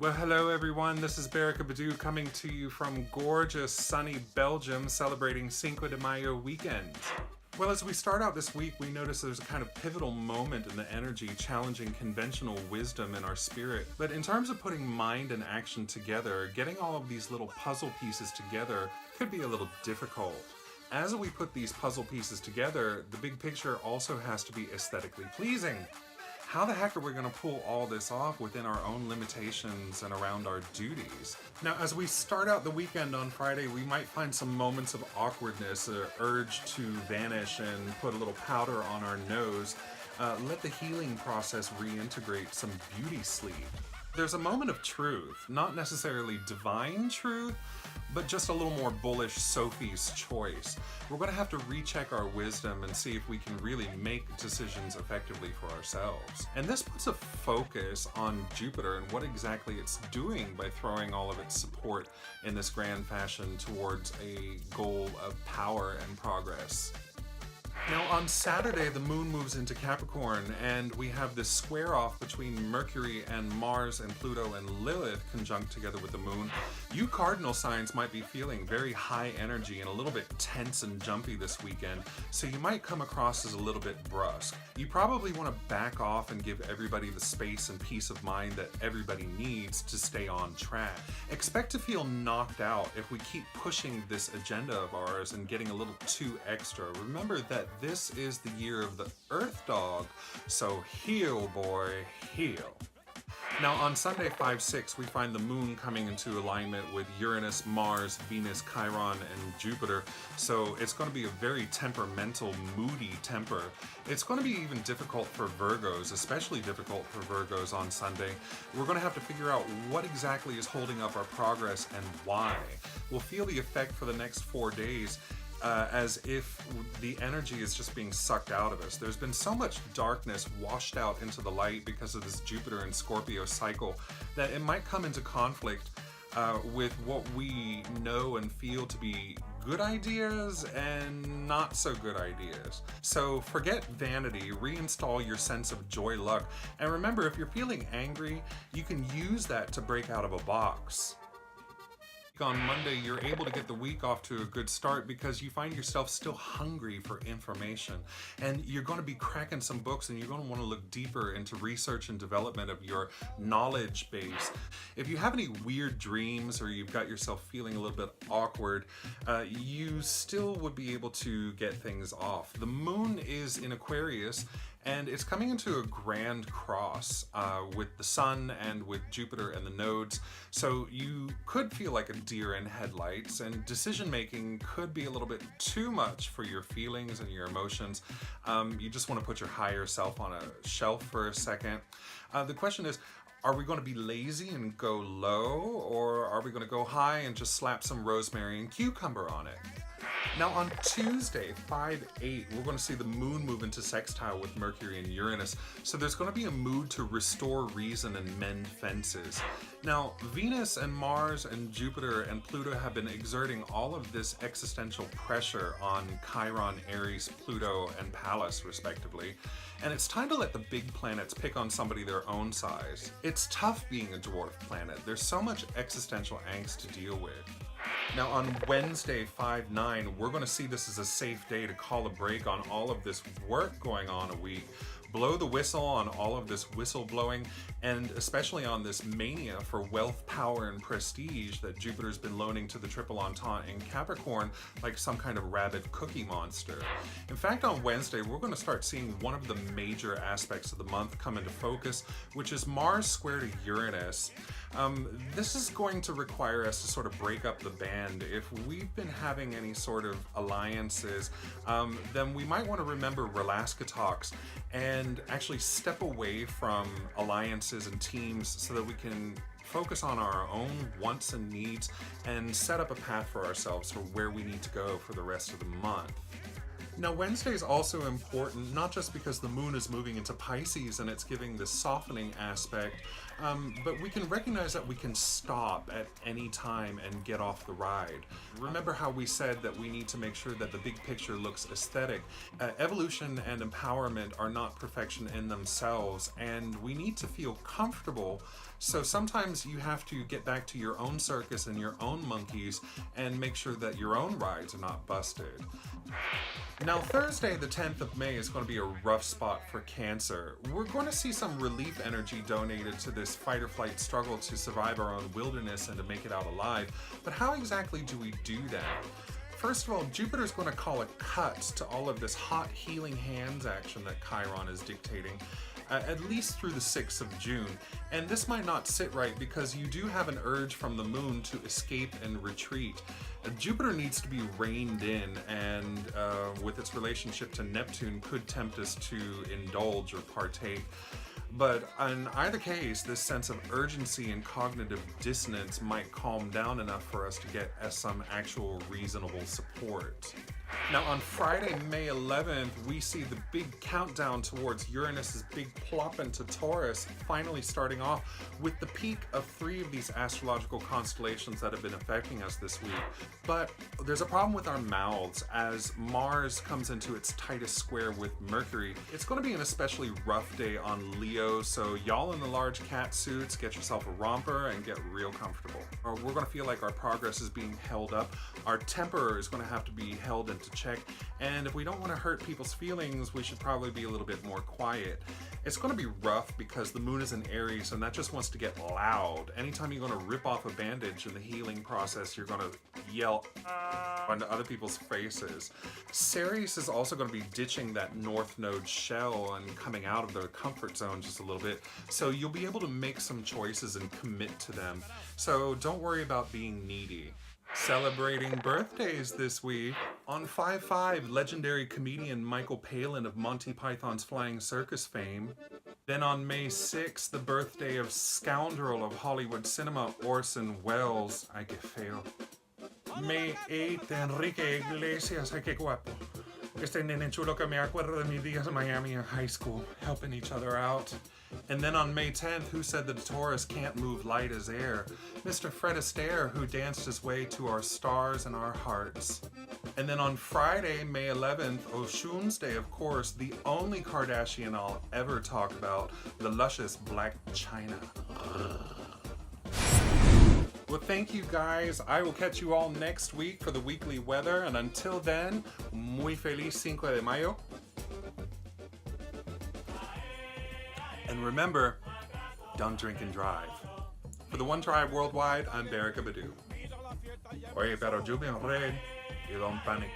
Well, hello everyone, this is Bearykah coming to you from gorgeous sunny Belgium celebrating Cinco de Mayhem weekend. Well, as we start out this week, we notice there's a kind of pivotal moment in the energy challenging conventional wisdom in our spirit. But in terms of putting mind and action together, getting all of these little puzzle pieces together could be a little difficult. As we put these puzzle pieces together, the big picture also has to be aesthetically pleasing. How the heck are we going to pull all this off within our own limitations and around our duties? Now, as we start out the weekend on Friday, we might find some moments of awkwardness, an urge to vanish and put a little powder on our nose. Let the healing process reintegrate some beauty sleep. There's a moment of truth, not necessarily divine truth, but just a little more bullish Sophie's choice. We're going to have to recheck our wisdom and see if we can really make decisions effectively for ourselves. And this puts a focus on Jupiter and what exactly it's doing by throwing all of its support in this grand fashion towards a goal of power and progress. Now on Saturday, the moon moves into Capricorn and we have this square off between Mercury and Mars and Pluto and Lilith conjunct together with the moon. You cardinal signs might be feeling very high energy and a little bit tense and jumpy this weekend, so you might come across as a little bit brusque. You probably want to back off and give everybody the space and peace of mind that everybody needs to stay on track. Expect to feel knocked out if we keep pushing this agenda of ours and getting a little too extra. Remember that this is the year of the Earth Dog, so heal, boy, heal. Now on Sunday 5/6, we find the moon coming into alignment with Uranus, Mars, Venus, Chiron, and Jupiter. So it's going to be a very temperamental, moody temper. It's going to be even difficult for Virgos, especially difficult for Virgos on Sunday. We're going to have to figure out what exactly is holding up our progress and why. We'll feel the effect for the next 4 days. As if the energy is just being sucked out of us. There's been so much darkness washed out into the light because of this Jupiter and Scorpio cycle that it might come into conflict with what we know and feel to be good ideas and not so good ideas. So forget vanity, reinstall your sense of joy, luck, and remember, if you're feeling angry, you can use that to break out of a box. On Monday, you're able to get the week off to a good start because you find yourself still hungry for information, and you're going to be cracking some books and you're going to want to look deeper into research and development of your knowledge base. If you have any weird dreams or you've got yourself feeling a little bit awkward, you still would be able to get things off. The moon is in Aquarius and it's coming into a grand cross with the sun and with Jupiter and the nodes. So you could feel like a deer in headlights, and decision making could be a little bit too much for your feelings and your emotions. You just want to put your higher self on a shelf for a second. The question is, are we going to be lazy and go low, or are we going to go high and just slap some rosemary and cucumber on it? Now on Tuesday, 5/8, we're going to see the moon move into sextile with Mercury and Uranus. So there's going to be a mood to restore reason and mend fences. Now, Venus and Mars and Jupiter and Pluto have been exerting all of this existential pressure on Chiron, Aries, Pluto, and Pallas, respectively. And it's time to let the big planets pick on somebody their own size. It's tough being a dwarf planet. There's so much existential angst to deal with. Now on Wednesday, 5/9, we're going to see this as a safe day to call a break on all of this work going on a week. Blow the whistle on all of this whistle blowing, and especially on this mania for wealth, power, and prestige that Jupiter's been loaning to the Triple Entente in Capricorn like some kind of rabid cookie monster. In fact, on Wednesday, we're going to start seeing one of the major aspects of the month come into focus, which is Mars square to Uranus. This is going to require us to sort of break up the band. If we've been having any sort of alliances, then we might want to remember Relaska talks and actually step away from alliances and teams so that we can focus on our own wants and needs and set up a path for ourselves for where we need to go for the rest of the month. Now, Wednesday is also important, not just because the moon is moving into Pisces and it's giving this softening aspect, but we can recognize that we can stop at any time and get off the ride. Remember how we said that we need to make sure that the big picture looks aesthetic. Evolution and empowerment are not perfection in themselves, and we need to feel comfortable. So sometimes you have to get back to your own circus and your own monkeys and make sure that your own rides are not busted. Now, Thursday, the 10th of May, is going to be a rough spot for Cancer. We're going to see some relief energy donated to this fight or flight struggle to survive our own wilderness and to make it out alive. But how exactly do we do that? First of all, Jupiter's going to call a cut to all of this hot healing hands action that Chiron is dictating, at least through the 6th of June. And this might not sit right because you do have an urge from the moon to escape and retreat. Jupiter needs to be reined in, and with its relationship to Neptune could tempt us to indulge or partake. But in either case, this sense of urgency and cognitive dissonance might calm down enough for us to get some actual reasonable support. Now, on Friday, May 11th, we see the big countdown towards Uranus's big plop into Taurus finally starting off with the peak of 3 of these astrological constellations that have been affecting us this week. But there's a problem with our mouths as Mars comes into its tightest square with Mercury. It's going to be an especially rough day on Leo, so y'all in the large cat suits, get yourself a romper and get real comfortable. Or we're going to feel like our progress is being held up. Our temper is going to have to be held into check, and if we don't want to hurt people's feelings, we should probably be a little bit more quiet. It's going to be rough because the moon is in Aries, and that just wants to get loud. Anytime you're going to rip off a bandage in the healing process, you're going to yell onto other people's faces. Ceres is also going to be ditching that North Node shell and coming out of their comfort zone just a little bit, so you'll be able to make some choices and commit to them. So don't worry about being needy. Celebrating birthdays this week. On 5/5, legendary comedian Michael Palin of Monty Python's Flying Circus fame. Then on May 6th, the birthday of scoundrel of Hollywood cinema Orson Welles. Ay, que feo. May 8th, Enrique Iglesias. Ay, que guapo. Este nene chulo que me acuerdo de mis días en Miami in high school, helping each other out. And then on May 10th, who said that Taurus can't move light as air? Mr. Fred Astaire, who danced his way to our stars and our hearts. And then on Friday, May 11th, Oshun's Day, of course, the only Kardashian I'll ever talk about, the luscious Black China. Well, thank you guys. I will catch you all next week for the weekly weather. And until then, muy feliz Cinco de Mayo. And remember, don't drink and drive. For the One Tribe Worldwide, I'm Bearykah Badu. Oye, pero lluvia en red y don't panic.